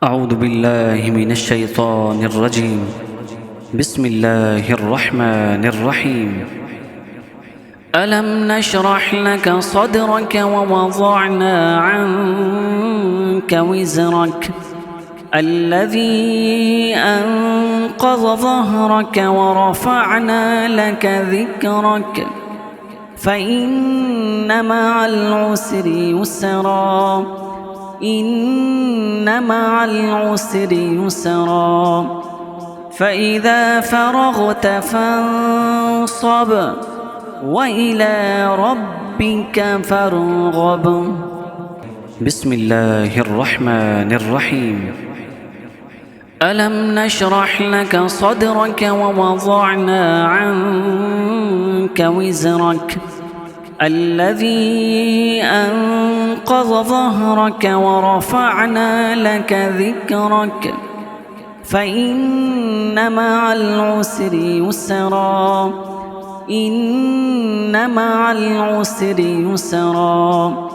أعوذ بالله من الشيطان الرجيم. بسم الله الرحمن الرحيم. ألم نشرح لك صدرك ووضعنا عنك وزرك الذي أنقض ظهرك ورفعنا لك ذكرك فإن مع العسر يسرا إن مع العسر يسرا فإذا فرغت فانصب وإلى ربك فارغب. بسم الله الرحمن الرحيم. ألم نشرح لك صدرك ووضعنا عنك وزرك الذي أنقض ظهرك ورفعنا لك ذكرك فإن مع العسر يسرا إن مع العسر يسرا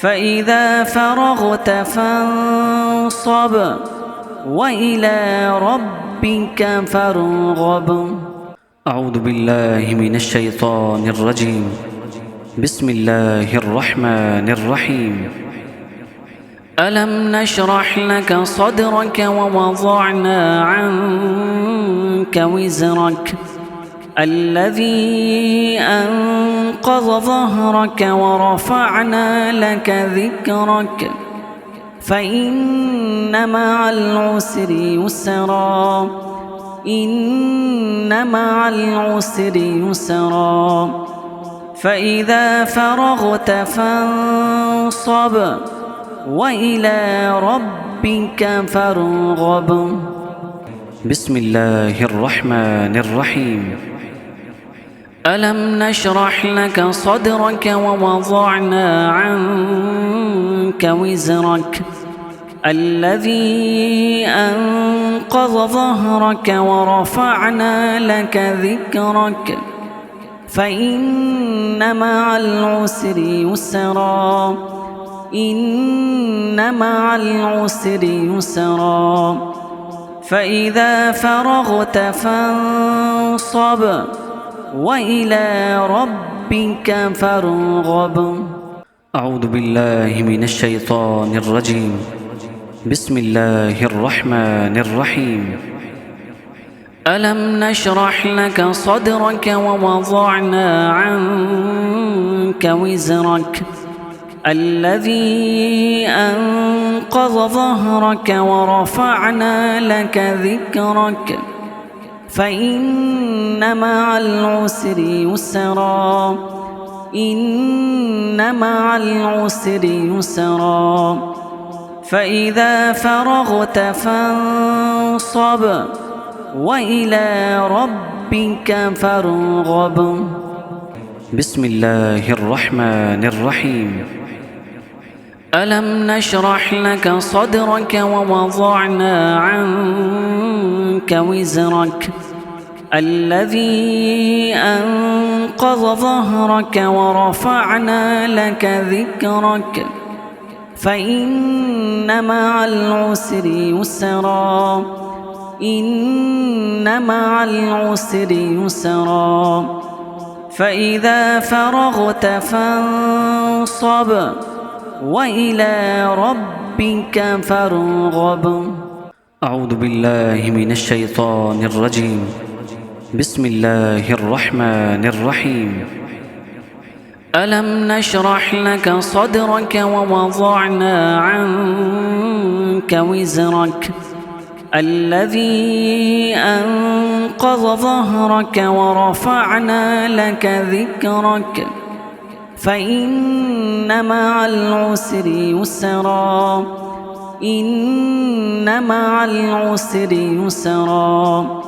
فإذا فرغت فانصب وإلى ربك فارغب. أعوذ بالله من الشيطان الرجيم. بسم الله الرحمن الرحيم. ألم نشرح لك صدرك ووضعنا عنك وزرك الذي أنقض ظهرك ورفعنا لك ذكرك فإن مع العسر يسرا إن مع العسر يسرا فإذا فرغت فانصب وإلى ربك فارغب. بسم الله الرحمن الرحيم. ألم نشرح لك صدرك ووضعنا عنك وزرك الذي أنقض ظهرك ورفعنا لك ذكرك فإن مع العسر يسرا إن مع العسر يسرا فإذا فرغت فانصب وإلى ربك فارغب. أعوذ بالله من الشيطان الرجيم. بسم الله الرحمن الرحيم. ألم نشرح لك صدرك ووضعنا عنك وزرك الذي أنقض ظهرك ورفعنا لك ذكرك فإن مع العسر يسرا إن مع العسر يسرا فإذا فرغت فانصب وإلى ربك فارغب. بسم الله الرحمن الرحيم. ألم نشرح لك صدرك ووضعنا عنك وزرك الذي أنقض ظهرك ورفعنا لك ذكرك فإن مع العسر يسرا إن مع العسر يسرا فإذا فرغت فانصب وإلى ربك فارغب. أعوذ بالله من الشيطان الرجيم. بسم الله الرحمن الرحيم. ألم نشرح لك صدرك ووضعنا عنك وزرك الذي أنقض ظهرك ورفعنا لك ذكرك فإن مع العسر يسرا إن مع العسر يسرا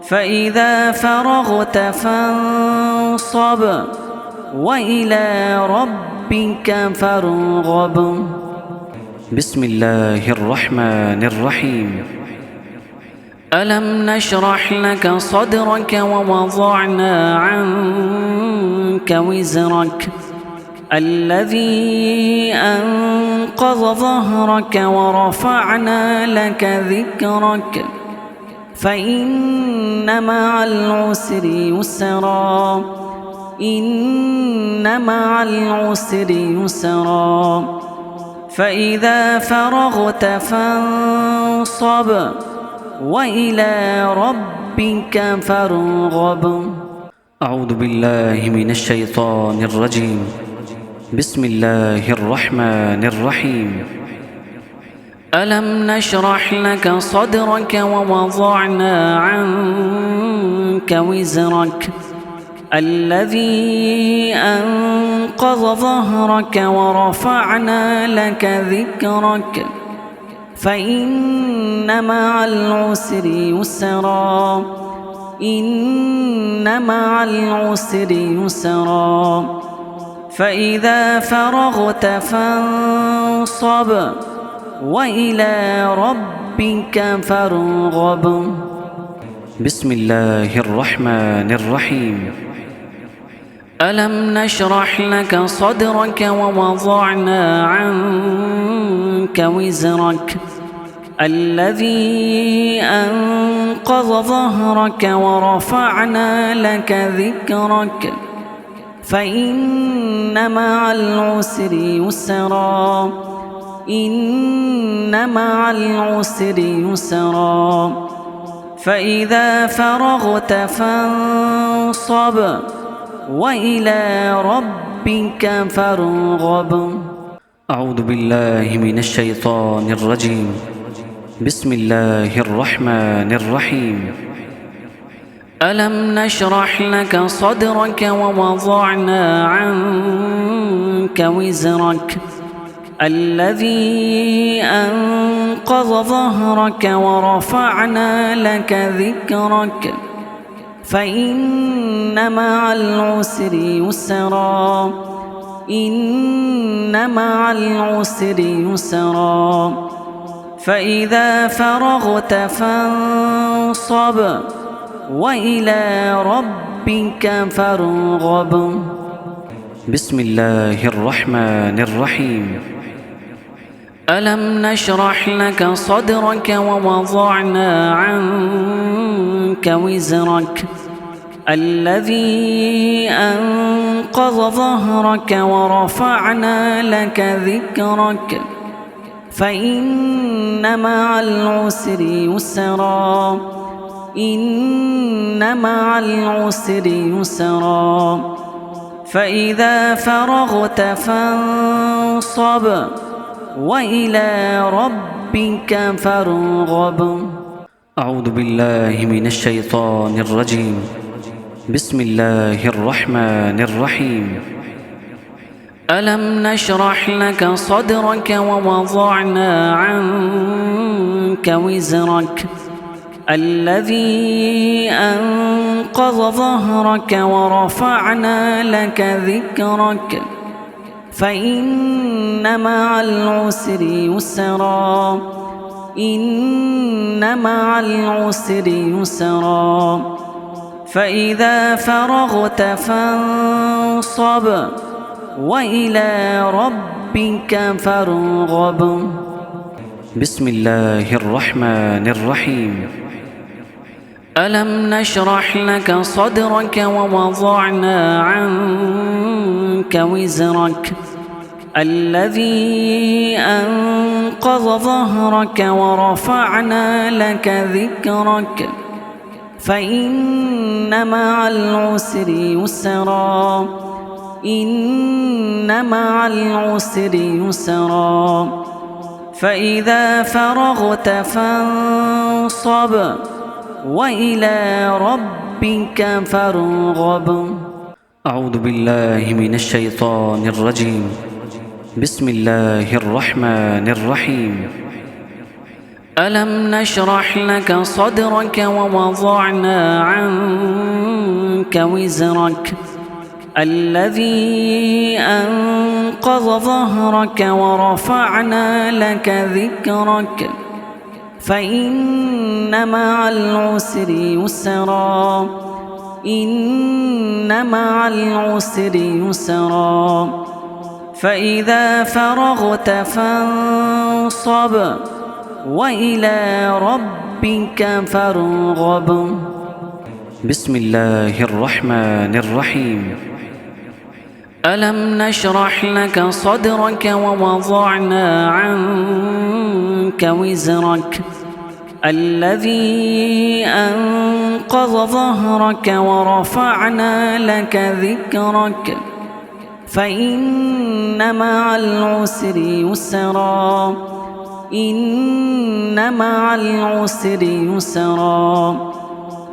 فإذا فرغت فانصب وإلى ربك فارغب. بسم الله الرحمن الرحيم. ألم نشرح لك صدرك ووضعنا عنك وزرك الذي أنقض ظهرك ورفعنا لك ذكرك فإن مع العسر يسرا إن مع العسر يسرا فإذا فرغت فانصب وإلى ربك فارغب. أعوذ بالله من الشيطان الرجيم. بسم الله الرحمن الرحيم. ألم نشرح لك صدرك ووضعنا عنك وزرك الذي أنقض ظهرك ورفعنا لك ذكرك فإن مع العسر يسرا إن مع العسر يسرا فإذا فرغت فانصب وإلى ربك فارغب. بسم الله الرحمن الرحيم. ألم نشرح لك صدرك ووضعنا عنك وزرك الذي أنقض ظهرك ورفعنا لك ذكرك فإن مع العسر يسرا إن مع العسر يسرا فإذا فرغت فانصب وإلى ربك فارغب. أعوذ بالله من الشيطان الرجيم. بسم الله الرحمن الرحيم. ألم نشرح لك صدرك ووضعنا عنك وزرك الذي أنقض ظهرك ورفعنا لك ذكرك فإن مع العسر يسرا إن مع العسر يسرا فإذا فرغت فانصب وإلى ربك فارغب. بسم الله الرحمن الرحيم. ألم نشرح لك صدرك ووضعنا عنك وزرك الذي أنقض ظهرك ورفعنا لك ذكرك فإن مع العسر يسرا إن مع العسر يسرا فإذا فرغت فانصب وإلى ربك فارغب. أعوذ بالله من الشيطان الرجيم. بسم الله الرحمن الرحيم. ألم نشرح لك صدرك ووضعنا عنك وزرك الذي أنقض ظهرك ورفعنا لك ذكرك فإن مع العسر يسرا إن مع العسر يسرا فإذا فرغت فانصب وإلى ربك فارغب. بسم الله الرحمن الرحيم. ألم نشرح لك صدرك ووضعنا عنك وزرك الذي أنقض ظهرك ورفعنا لك ذكرك فإن مع العسر يسرا إن مع العسر يسرا فإذا فرغت فانصب وإلى ربك فارغب. أعوذ بالله من الشيطان الرجيم. بسم الله الرحمن الرحيم. ألم نشرح لك صدرك ووضعنا عنك وزرك الذي أنقض ظهرك ورفعنا لك ذكرك فإن مع العسر يسرا إن مع العسر يسرا فإذا فرغت فانصب وإلى ربك فارغب. بسم الله الرحمن الرحيم. ألم نشرح لك صدرك ووضعنا عنك وزرك الذي أنقض ظهرك ورفعنا لك ذكرك فإن مع العسر يسرا إن مع العسر يسرا.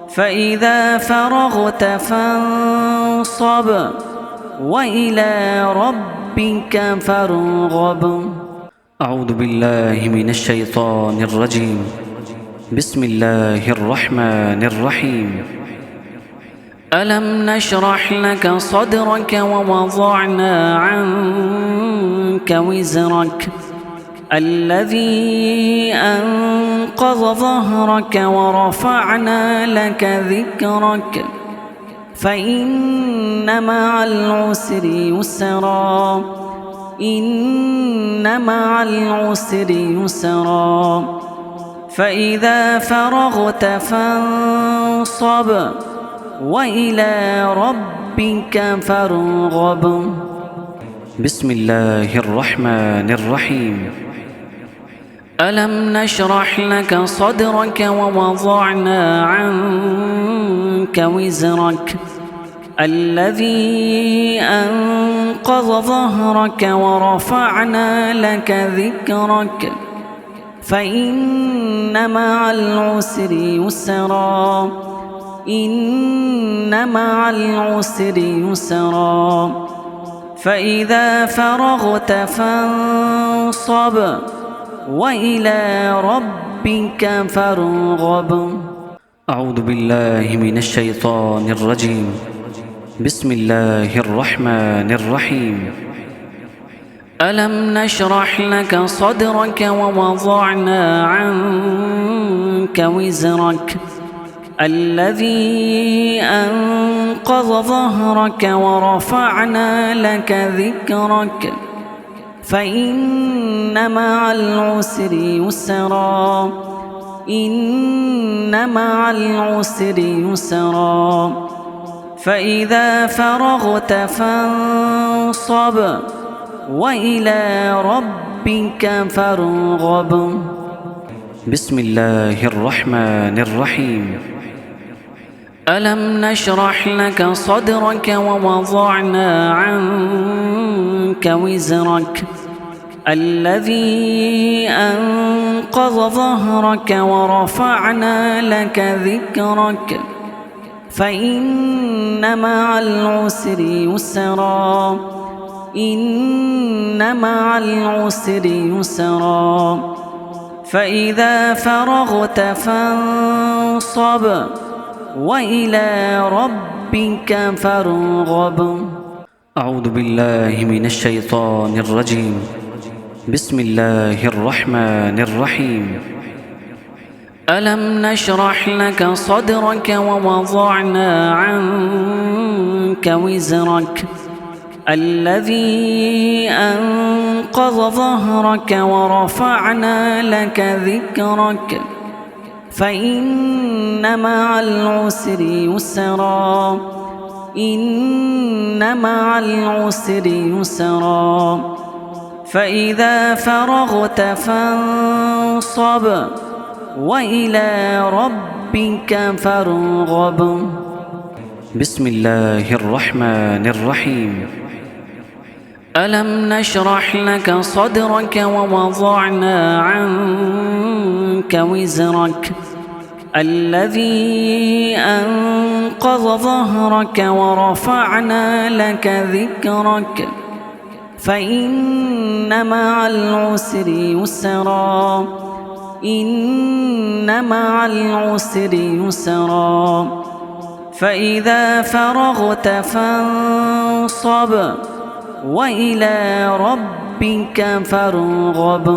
فإذا فرغت فانصب وإلى ربك فارغب. أعوذ بالله من الشيطان الرجيم. بسم الله الرحمن الرحيم. ألم نشرح لك صدرك ووضعنا عنك وزرك الذي أنقض ظهرك ورفعنا لك ذكرك فإن مع العسر يسرا إن مع العسر يسرا. فإذا فرغت فانصب وإلى ربك فارغب. بسم الله الرحمن الرحيم. ألم نشرح لك صدرك ووضعنا عنك وزرك الذي أنقض ظهرك ورفعنا لك ذكرك فإن مع العسر يسرا إن مع العسر يسرا. فإذا فرغت فانصب وإلى ربك فارغب. أعوذ بالله من الشيطان الرجيم. بسم الله الرحمن الرحيم. ألم نشرح لك صدرك ووضعنا عنك وزرك الذي أنقض ظهرك ورفعنا لك ذكرك فإن مع العسر يسرا إن مع العسر يسرا. فإذا فرغت فانصب وإلى ربك فارغب. بسم الله الرحمن الرحيم. ألم نشرح لك صدرك ووضعنا عنك وزرك الذي أنقض ظهرك ورفعنا لك ذكرك فإن مع العسر يسرا إن مع العسر يسرا. فإذا فرغت فانصب وإلى ربك فارغب. أعوذ بالله من الشيطان الرجيم. بسم الله الرحمن الرحيم. ألم نشرح لك صدرك ووضعنا عنك وزرك الذي أنقض ظهرك ورفعنا لك ذكرك فإن مع العسر يسرا إن مع العسر يسرا. فإذا فرغت فانصب وإلى ربك فارغب. بسم الله الرحمن الرحيم. ألم نشرح لك صدرك ووضعنا عنك وزرك الذي أنقض ظهرك ورفعنا لك ذكرك فإن مع العسر يسرا إن مع العسر يسرا. فإذا فرغت فانصب وإلى ربك فارغب.